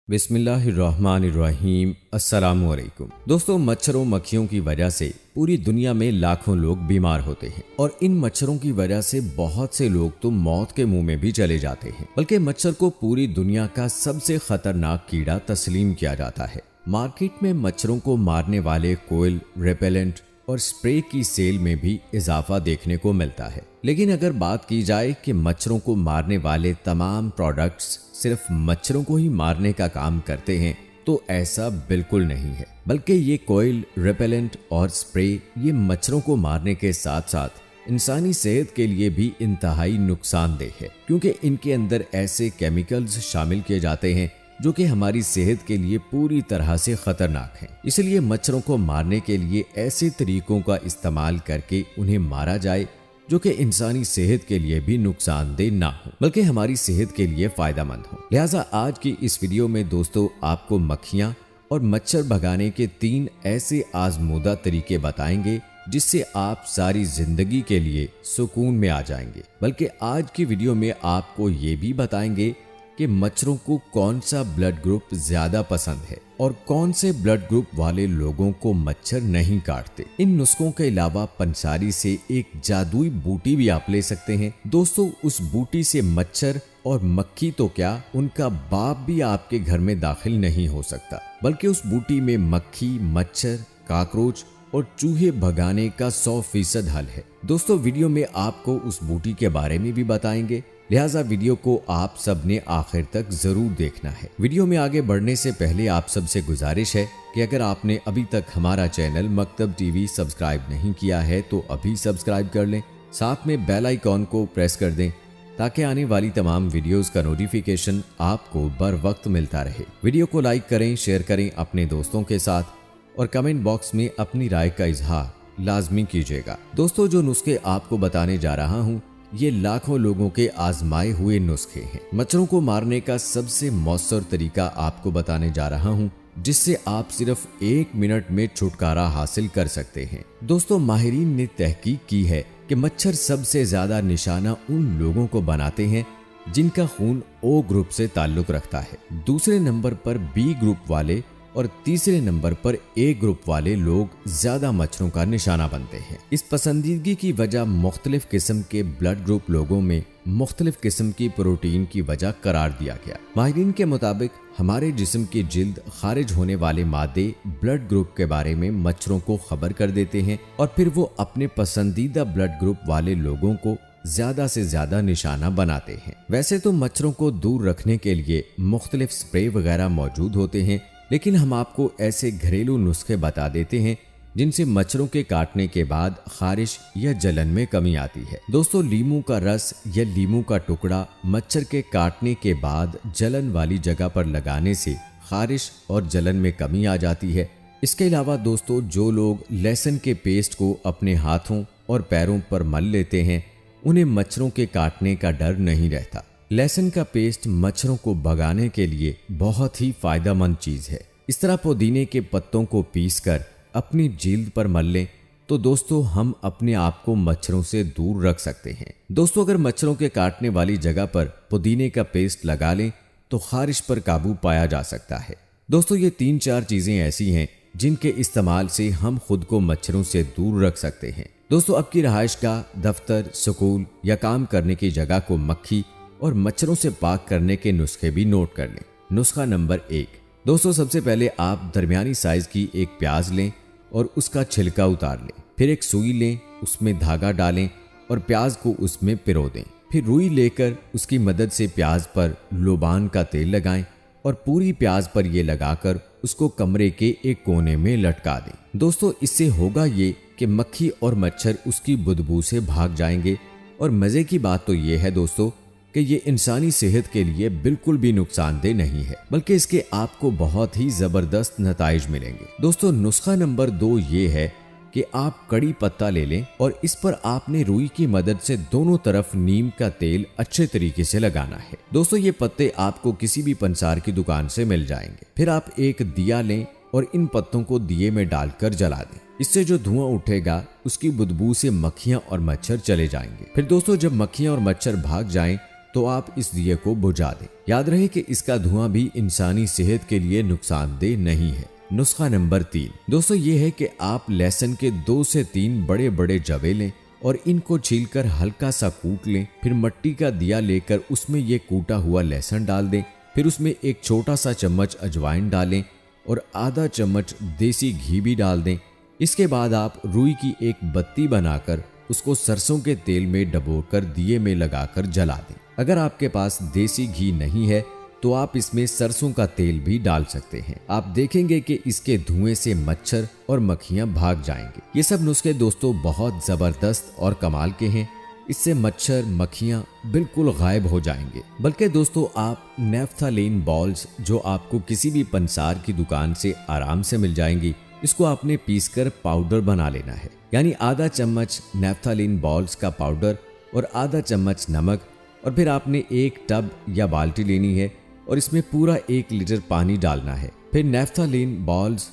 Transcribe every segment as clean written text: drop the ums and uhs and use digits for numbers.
बिस्मिल्लाहिर्रहमानिर्रहीम अस्सलामुअलैकुम। दोस्तों, मच्छरों मक्खियों की वजह से पूरी दुनिया में लाखों लोग बीमार होते हैं और इन मच्छरों की वजह से बहुत से लोग तो मौत के मुंह में भी चले जाते हैं। बल्कि मच्छर को पूरी दुनिया का सबसे खतरनाक कीड़ा तस्लीम किया जाता है। मार्केट में मच्छरों को मारने वाले कोयल, रेपेलेंट और स्प्रे की सेल में भी इजाफा देखने को मिलता है। लेकिन अगर बात की जाए कि मच्छरों को मारने वाले तमाम प्रोडक्ट्स सिर्फ मच्छरों को ही मारने का काम करते हैं, तो ऐसा बिल्कुल नहीं है। बल्कि ये कोयल, रेपेलेंट और स्प्रे ये मच्छरों को मारने के साथ साथ इंसानी सेहत के लिए भी इंतहाई नुकसानदेह है, क्योंकि इनके अंदर ऐसे केमिकल्स शामिल किए जाते हैं जो कि हमारी सेहत के लिए पूरी तरह से खतरनाक हैं। इसलिए मच्छरों को मारने के लिए ऐसे तरीकों का इस्तेमाल करके उन्हें मारा जाए जो कि इंसानी सेहत के लिए भी नुकसानदेह ना हो, बल्कि हमारी सेहत के लिए फायदेमंद हो। लिहाजा आज की इस वीडियो में दोस्तों आपको मक्खियां और मच्छर भगाने के 3 ऐसे आजमूदा तरीके बताएंगे जिससे आप सारी जिंदगी के लिए सुकून में आ जाएंगे। बल्कि आज की वीडियो में आपको ये भी बताएंगे कि मच्छरों को कौन सा ब्लड ग्रुप ज्यादा पसंद है और कौन से ब्लड ग्रुप वाले लोगों को मच्छर नहीं काटते। इन नुस्खों के अलावा पंसारी से एक जादुई बूटी भी आप ले सकते हैं। दोस्तों, उस बूटी से मच्छर और मक्खी तो क्या, उनका बाप भी आपके घर में दाखिल नहीं हो सकता। बल्कि उस बूटी में मक्खी, मच्छर, काकरोच और चूहे भगाने का 100% हल है। दोस्तों, वीडियो में आपको उस बूटी के बारे में भी बताएंगे, लिहाजा वीडियो को आप सबने आखिर तक जरूर देखना है। वीडियो में आगे बढ़ने से पहले आप सबसे गुजारिश है कि अगर आपने अभी तक हमारा चैनल मकतब टीवी सब्सक्राइब नहीं किया है तो अभी सब्सक्राइब कर लें, साथ में बेल आइकॉन को प्रेस कर दें ताकि आने वाली तमाम वीडियोस का नोटिफिकेशन आपको बर वक्त मिलता रहे। वीडियो को लाइक करें, शेयर करें अपने दोस्तों के साथ और कमेंट बॉक्स में अपनी राय का इजहार लाजमी कीजिएगा। दोस्तों, जो नुस्खे आपको बताने जा रहा हूँ ये लाखों लोगों के आजमाए हुए नुस्खे हैं। मच्छरों को मारने का सबसे मौसर तरीका आपको बताने जा रहा हूं जिससे आप सिर्फ 1 मिनट में छुटकारा हासिल कर सकते हैं। दोस्तों, माहिरीन ने तहकीक की है कि मच्छर सबसे ज्यादा निशाना उन लोगों को बनाते हैं जिनका खून O ग्रुप से ताल्लुक रखता है। दूसरे नंबर पर B ग्रुप वाले और तीसरे नंबर पर A ग्रुप वाले लोग ज्यादा मच्छरों का निशाना बनते हैं। इस पसंदीदगी की वजह मुख्तलिफ किस्म के ब्लड ग्रुप लोगों में मुख्तलिफ किस्म की प्रोटीन की वजह करार दिया गया। माहिरीन के मुताबिक हमारे जिस्म की जिल्द खारिज होने वाले मादे ब्लड ग्रुप के बारे में मच्छरों को खबर कर देते हैं और फिर वो अपने पसंदीदा ब्लड ग्रुप वाले लोगों को ज्यादा से ज्यादा निशाना बनाते हैं। वैसे तो मच्छरों को दूर रखने के लिए मुख्तलिफ स्प्रे वगैरह मौजूद होते हैं, लेकिन हम आपको ऐसे घरेलू नुस्खे बता देते हैं जिनसे मच्छरों के काटने के बाद खारिश या जलन में कमी आती है। दोस्तों, लीमू का रस या लीमू का टुकड़ा मच्छर के काटने के बाद जलन वाली जगह पर लगाने से खारिश और जलन में कमी आ जाती है। इसके अलावा दोस्तों, जो लोग लहसुन के पेस्ट को अपने हाथों और पैरों पर मल लेते हैं उन्हें मच्छरों के काटने का डर नहीं रहता। लहसुन का पेस्ट मच्छरों को भगाने के लिए बहुत ही फायदेमंद चीज है। इस तरह पुदीने के पत्तों को पीसकर अपनी जिल्द पर मल लें तो दोस्तों हम अपने आप को मच्छरों से दूर रख सकते हैं। दोस्तों, अगर मच्छरों के काटने वाली जगह पर पुदीने का पेस्ट लगा लें तो खारिश पर काबू पाया जा सकता है। दोस्तों, ये 3-4 चीजें ऐसी हैं जिनके इस्तेमाल से हम खुद को मच्छरों से दूर रख सकते हैं। दोस्तों, आपकी रहायशगाह, दफ्तर, स्कूल या काम करने की जगह को मक्खी और मच्छरों से पाक करने के नुस्खे भी नोट कर लें। नुस्खा नंबर 1। दोस्तों, सबसे पहले आप दरमियानी साइज की एक प्याज लें और उसका छिलका उतार लें। फिर एक सुई लें, उसमें धागा डालें और प्याज को उसमें पिरो दें। फिर रुई लेकर उसकी मदद से प्याज पर लोबान का तेल लगाएं और पूरी प्याज पर यह लगाकर उसको कमरे के एक कोने में लटका दें। दोस्तों, इससे होगा ये कि मक्खी और मच्छर उसकी बदबू से भाग जाएंगे। और मजे की बात तो ये है दोस्तों कि ये इंसानी सेहत के लिए बिल्कुल भी नुकसानदेह नहीं है, बल्कि इसके आपको बहुत ही जबरदस्त नताइज मिलेंगे। दोस्तों, नुस्खा नंबर 2 ये है कि आप कड़ी पत्ता ले लें और इस पर आपने रुई की मदद से दोनों तरफ नीम का तेल अच्छे तरीके से लगाना है। दोस्तों, ये पत्ते आपको किसी भी पंसार की दुकान से मिल जाएंगे। फिर आप एक दिया लें और इन पत्तों को दिए में डालकर जला दें। इससे जो धुआं उठेगा उसकी बदबू से मक्खियां और मच्छर चले जाएंगे। फिर दोस्तों, जब मक्खियां और मच्छर भाग जाएं तो आप इस दिए को बुझा दें। याद रहे कि इसका धुआं भी इंसानी सेहत के लिए नुकसानदेह नहीं है। नुस्खा नंबर 3 दोस्तों ये है कि आप लहसुन के 2 से 3 बड़े बड़े जवे लें और इनको छीलकर हल्का सा कूट लें। फिर मिट्टी का दिया लेकर उसमें ये कूटा हुआ लहसुन डाल दें। फिर उसमें एक छोटा सा चम्मच अजवाइन डालें और आधा चम्मच देसी घी भी डाल दें। इसके बाद आप रुई की एक बत्ती बनाकर उसको सरसों के तेल में डुबोकर दिए में लगाकर जला दें। अगर आपके पास देसी घी नहीं है तो आप इसमें सरसों का तेल भी डाल सकते हैं। आप देखेंगे कि इसके धुएं से मच्छर और मक्खियां भाग जाएंगे। ये सब नुस्खे दोस्तों बहुत जबरदस्त और कमाल के हैं। इससे मच्छर मक्खियां बिल्कुल गायब हो जाएंगे। बल्कि दोस्तों आप नेफ्थलीन बॉल्स जो आपको किसी भी पंसार की दुकान से आराम से मिल जाएंगी, इसको आपने पीसकर पाउडर बना लेना है। यानी आधा चम्मच नेफ्थलीन बॉल्स का पाउडर और आधा चम्मच नमक, और फिर आपने एक टब या बाल्टी लेनी है और इसमें पूरा 1 लीटर पानी डालना है। फिर नेफ्थलीन बॉल्स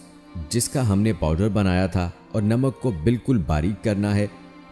जिसका हमने पाउडर बनाया था और नमक को बिल्कुल बारीक करना है।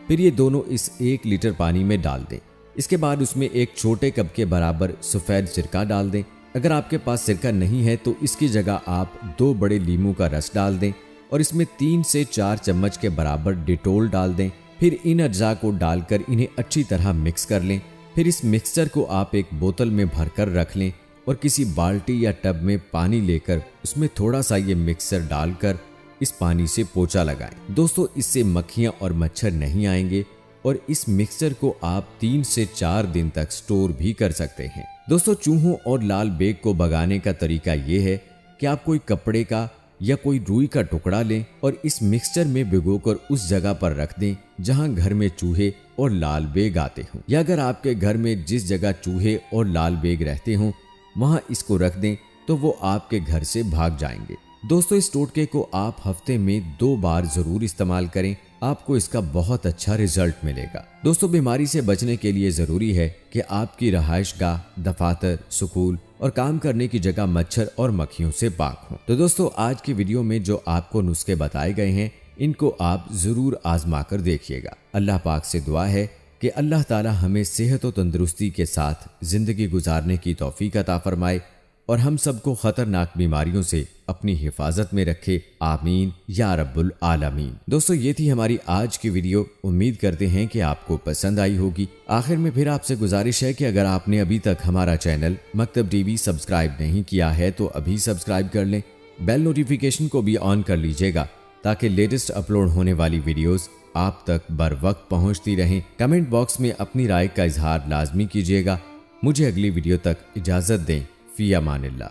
फिर ये दोनों इस 1 लीटर पानी में डाल दें। इसके बाद उसमें एक छोटे कप के बराबर सफ़ेद सिरका डाल दें। अगर आपके पास सिरका नहीं है तो इसकी जगह आप 2 बड़े नींबू का रस डाल दें और इसमें 3 से 4 चम्मच के बराबर डिटोल डाल दें। फिर इन अज्जा को डालकर इन्हें अच्छी तरह मिक्स कर लें। फिर इस मिक्सचर को आप एक बोतल में भरकर रख लें और किसी बाल्टी या टब में पानी लेकर उसमें थोड़ा सा ये मिक्सचर डालकर इस पानी से पोंछा लगाएं। दोस्तों इससे मक्खियां और मच्छर नहीं आएंगे और इस मिक्सचर को आप 3 से 4 दिन तक स्टोर भी कर सकते हैं। दोस्तों चूहों और लाल बेग को भगाने का तरीका ये है कि आप कोई कपड़े का या कोई रुई का टुकड़ा लें और इस मिक्सचर में भिगोकर उस जगह पर रख दें जहां घर में चूहे और लाल बेग आते हों, या अगर आपके घर में जिस जगह चूहे और लाल बेग रहते हों वहां इसको रख दें तो वो आपके घर से भाग जाएंगे। दोस्तों इस टोटके को आप हफ्ते में 2 बार जरूर इस्तेमाल करें, आपको इसका बहुत अच्छा रिजल्ट मिलेगा। दोस्तों बीमारी से बचने के लिए जरूरी है कि आपकी रहायशगाह, दफातर, स्कूल और काम करने की जगह मच्छर और मक्खियों से पाक हो। तो दोस्तों आज की वीडियो में जो आपको नुस्खे बताए गए हैं इनको आप जरूर आजमा कर देखिएगा। अल्लाह पाक से दुआ है कि अल्लाह ताला हमें सेहत और तंदुरुस्ती के साथ जिंदगी गुजारने की तौफीक अता फरमाए और हम सबको खतरनाक बीमारियों से अपनी हिफाजत में रखे। आमीन या रब्बुल आलमीन। दोस्तों ये थी हमारी आज की वीडियो। उम्मीद करते हैं कि आपको पसंद आई होगी। आखिर में फिर आपसे गुजारिश है कि अगर आपने अभी तक हमारा चैनल मकतब टीवी सब्सक्राइब नहीं किया है तो अभी सब्सक्राइब कर लें। बेल नोटिफिकेशन को भी ऑन कर लीजिएगा ताकि लेटेस्ट अपलोड होने वाली वीडियोस आप तक बर वक्त पहुंचती रहें। कमेंट बॉक्स में अपनी राय का इजहार लाजमी कीजिएगा। मुझे अगली वीडियो तक इजाजत दें। फी अमानिल्लाह।